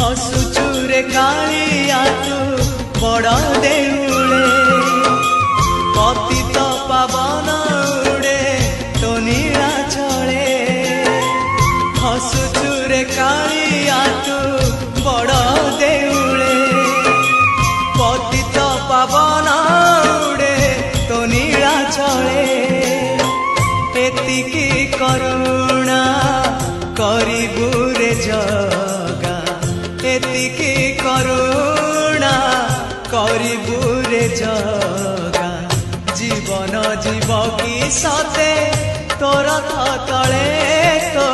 हसुचुरे कालिया तू बड़ देउले पतित पावन उड़े तो नीला चले हसुचुरे कालिया तू बड़ देउले पतित पावन उड़े तो नीला चले एतिकी करुणा करिबु रे जगा एतिकी करुणा करिबु रे जगा जीवन जीव की सते तोर तले तो